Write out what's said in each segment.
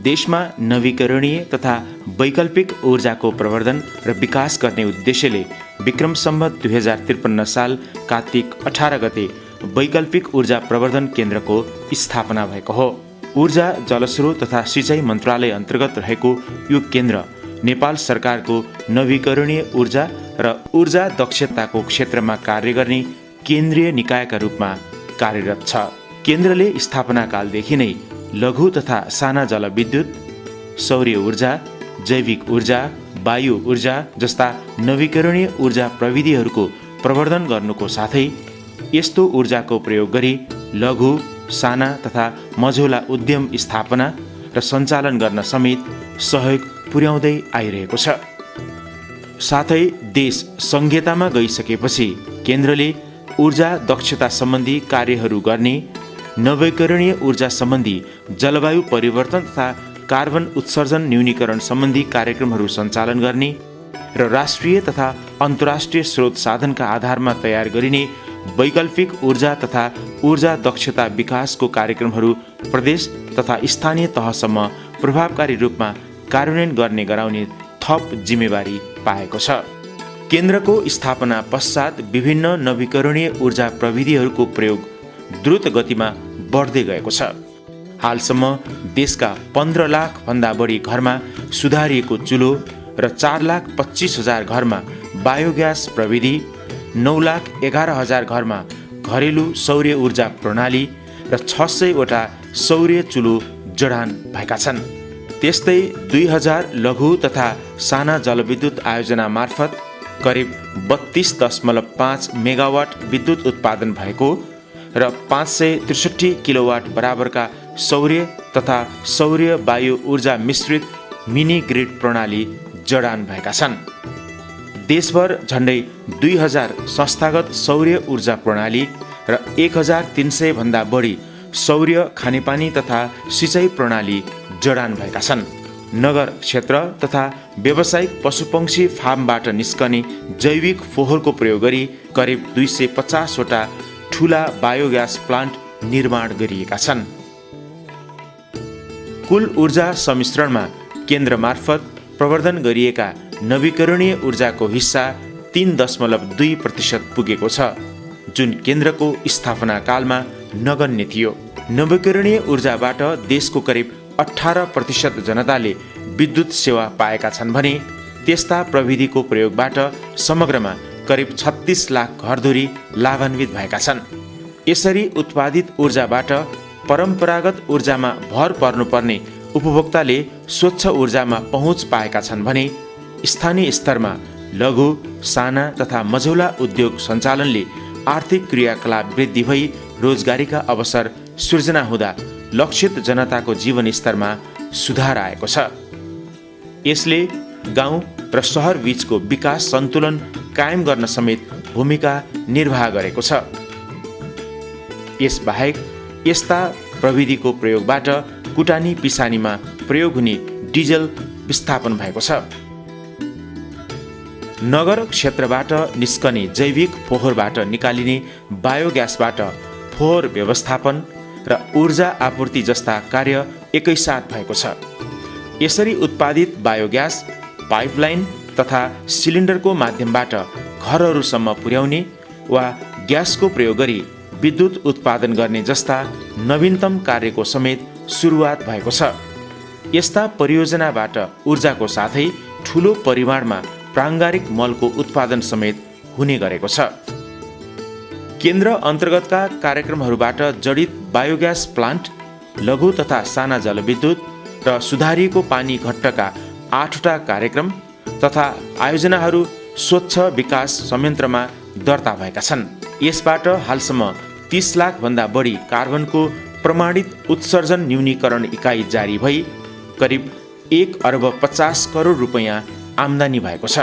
देशमा नवीकरणीय तथा वैकल्पिक ऊर्जाको प्रवर्धन र विकास गर्ने उद्देश्यले विक्रम सम्वत 2053 साल कार्तिक 18 गते वैकल्पिक ऊर्जा प्रवर्धन केन्द्रको स्थापना भएको हो। ऊर्जा जलस्रोत तथा सिँचाइ मन्त्रालय अन्तर्गत रहेको यो केन्द्र नेपाल सरकारको नवीकरणीय ऊर्जा र ऊर्जा दक्षताको क्षेत्रमा कार्य गर्ने केन्द्रीय निकायका रूपमा कार्यरत छ। केन्द्रले स्थापना कालदेखि नै लघु तथा साना जलविद्युत, सौर्य ऊर्जा, जैविक ऊर्जा, वायु ऊर्जा जस्ता नवीकरणीय ऊर्जा प्रविधिहरूको प्रवर्धन गर्नुको साथै यस्तो ऊर्जाको प्रयोग गरी लघु, साना तथा मझौला उद्यम स्थापना र सञ्चालन गर्न समेत सहयोग पुर्याउँदै आइरहेको छ। साथै देश संहितामा गइसकेपछि केन्द्रले ऊर्जा दक्षता सम्बन्धी कार्यहरू गर्ने, नवीकरणीय ऊर्जा सम्बन्धी जलवायु परिवर्तन तथा कार्बन उत्सर्जन न्यूनीकरण सम्बन्धी कार्यक्रमहरू सञ्चालन गर्ने र राष्ट्रिय तथा अन्तर्राष्ट्रिय स्रोत साधनका आधारमा तयार गरिने वैकल्पिक ऊर्जा तथा ऊर्जा दक्षता विकासको कार्यक्रमहरू प्रदेश तथा स्थानीय तहसम्म प्रभावकारी रूपमा कार्यान्वयन गर्ने गराउने थप जिम्मेवारी पाएको छ। केन्द्रको स्थापना पश्चात विभिन्न नवीकरणीय ऊर्जा प्रविधिहरूको प्रयोग द्रुत गतिमा बढ्दै गएको छ। हालसम्म देशका 15 लाख भन्दा बढी घरमा सुधारिएको चुलो र 4,25,000 घरमा बायोग्यास प्रविधि, 9,11,000 घरमा घरेलु सौर्य ऊर्जा प्रणाली र 600 वटा सौर्य चुलो जडान भएका छन्। त्यस्तै 2000 लघु तथा साना जलविद्युत आयोजना मार्फत करिब 32.5 मेगावाट विद्युत उत्पादन भएको र 563 किलोवाट बराबरका सौर्य तथा सौर्य वायु ऊर्जा मिश्रित मिनी ग्रिड प्रणाली जडान भएका छन्। देशभर झण्डै 2000 संस्थागत सौर्य ऊर्जा प्रणाली र 1300 भन्दा बढी सौर्य खानेपानी तथा सिँचाइ प्रणाली जडान भएका छन्। नगर क्षेत्र तथा व्यावसायिक पशुपक्षी फार्मबाट निस्कने जैविक फोहोरको प्रयोग गरी करिब 250 वटा ठूला बायोग्यास प्लान्ट निर्माण गरिएका छन्। कुल ऊर्जा सम्मिश्रणमा केन्द्र मार्फत प्रवर्धन गरिएका नवीकरणीय ऊर्जाको हिस्सा 3.2% पुगेको छ, जुन केन्द्रको स्थापना कालमा नगण्य थियो। नवीकरणीय ऊर्जाबाट देशको करिब 18% जनताले विद्युत सेवा पाएका छन् भने त्यस्ता प्रविधिको प्रयोगबाट समग्रमा करिब 36 लाख घरधुरी लाभान्वित भएका छन्। यसरी उत्पादित ऊर्जाबाट परम्परागत ऊर्जामा भर पर्नुपर्ने उपभोक्ताले स्वच्छ ऊर्जामा पहुँच पाएका छन् भने स्थानीय स्तरमा लघु, साना तथा मझौला उद्योग सञ्चालनले आर्थिक क्रियाकलाप वृद्धि भई रोजगारीका अवसर सृजना हुँदा लक्षित जनताको जीवन स्तरमा सुधार आएको छ। यसले गाउँ र सहर बीचको विकास सन्तुलन कायम गर्न समेत भूमिका निर्वाह गरेको छ। यसबाहेक यस्ता प्रविधिको प्रयोगबाट कुटानी पिसानीमा प्रयोग हुने डिजल विस्थापन भएको छ। नगर क्षेत्रबाट निस्कने जैविक फोहोरबाट निकालिने बायोग्यासबाट फोहोर व्यवस्थापन र ऊर्जा आपूर्ति जस्ता कार्य एकैसाथ भएको छ। यसरी उत्पादित बायोग्यास पाइपलाइन तथा सिलिन्डरको माध्यमबाट घरहरूसम्म पुर्याउने वा ग्यासको प्रयोग गरी विद्युत उत्पादन गर्ने जस्ता नवीनतम कार्यको समेत सुरुवात भएको छ। यस्ता परियोजनाबाट ऊर्जाको साथै ठूलो परिमाणमा प्राङ्गारिक मलको उत्पादन समेत हुने गरेको छ। केन्द्र अन्तर्गतका कार्यक्रमहरूबाट जडित बायोग्यास प्लान्ट, लघु तथा साना जलविद्युत र सुधारिएको पानी घट्टका 8वटा कार्यक्रम तथा आयोजनाहरू स्वच्छ विकास संयन्त्रमा दर्ता भएका छन्। यसबाट हालसम्म 30 लाख भन्दा बढी कार्बनको प्रमाणित उत्सर्जन न्यूनीकरण इकाइ जारी भई करिब 1 अर्ब 50 करोड रुपैयाँ आम्दानी भएको छ।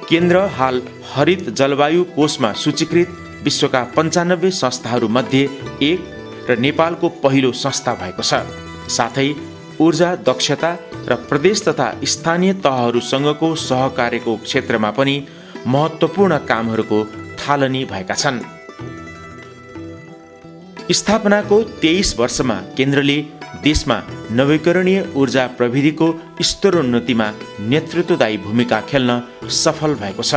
केन्द्र हाल हरित जलवायु कोषमा सूचीकृत विश्वका 95 संस्थाहरू मध्ये एक र नेपालको पहिलो संस्था भएको छ। साथै ऊर्जा दक्षता र प्रदेश तथा स्थानीय तहहरूसँगको सहकार्यको क्षेत्रमा पनि महत्त्वपूर्ण कामहरूको थालनी भएका छन्। स्थापनाको 23 वर्षमा केन्द्रले देशमा नवीकरणीय ऊर्जा प्रविधिको स्तरोन्नतिमा नेतृत्वदायी भूमिका खेल्न सफल भएको छ।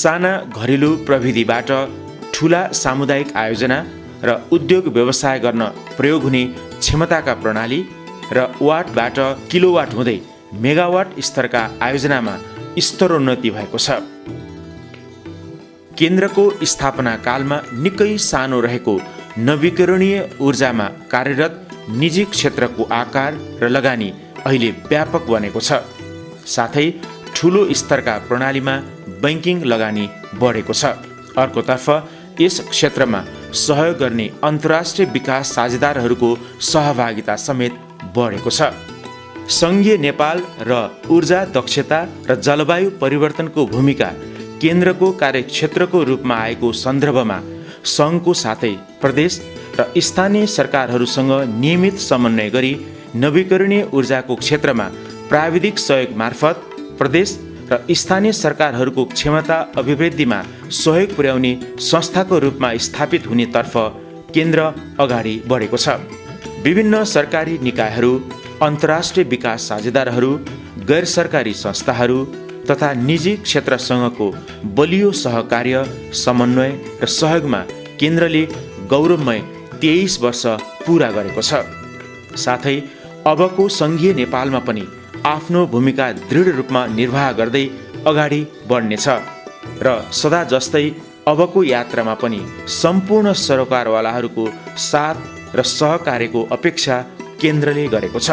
साना घरेलु प्रविधिबाट ठूला सामुदायिक आयोजना र उद्योग व्यवसाय गर्न प्रयोग हुने क्षमताका प्रणाली र वाटबाट किलोवाट हुँदै मेगावाट स्तरका आयोजनामा स्तरोन्नति भएको छ। केन्द्रको स्थापना कालमा निकै सानो रहेको नवीकरणीय ऊर्जामा कार्यरत निजी क्षेत्रको आकार र लगानी अहिले व्यापक बनेको छ। साथै ठूलो स्तरका प्रणालीमा बैंकिङ लगानी बढेको छ। अर्कोतर्फ यस क्षेत्रमा सहयोग गर्ने अन्तर्राष्ट्रिय विकास साझेदारहरूको सहभागिता समेत बढेको छ। सङ्घीय नेपाल र ऊर्जा दक्षता र जलवायु परिवर्तनको भूमिका केन्द्रको कार्यक्षेत्रको रूपमा आएको सन्दर्भमा सङ्घको साथै प्रदेश र स्थानीय सरकारहरूसँग नियमित समन्वय गरी नवीकरणीय ऊर्जाको क्षेत्रमा प्राविधिक सहयोग मार्फत प्रदेश र स्थानीय सरकारहरूको क्षमता अभिवृद्धिमा सहयोग पुर्याउने संस्थाको रूपमा स्थापित हुनेतर्फ केन्द्र अगाडि बढेको छ। विभिन्न सरकारी निकायहरू, अन्तर्राष्ट्रिय विकास साझेदारहरू, गैर सरकारी संस्थाहरू तथा निजी क्षेत्रसँगको बलियो सहकार्य, समन्वय र सहयोगमा केन्द्रले गौरवमय 23 वर्ष पूरा गरेको छ। साथै अबको सङ्घीय नेपालमा पनि आफ्नो भूमिका दृढ रूपमा निर्वाह गर्दै अगाडि बढ्नेछ र सदा जस्तै अबको यात्रामा पनि सम्पूर्ण सरोकारवालाहरूको साथ र सहकार्यको अपेक्षा केन्द्रले गरेको छ।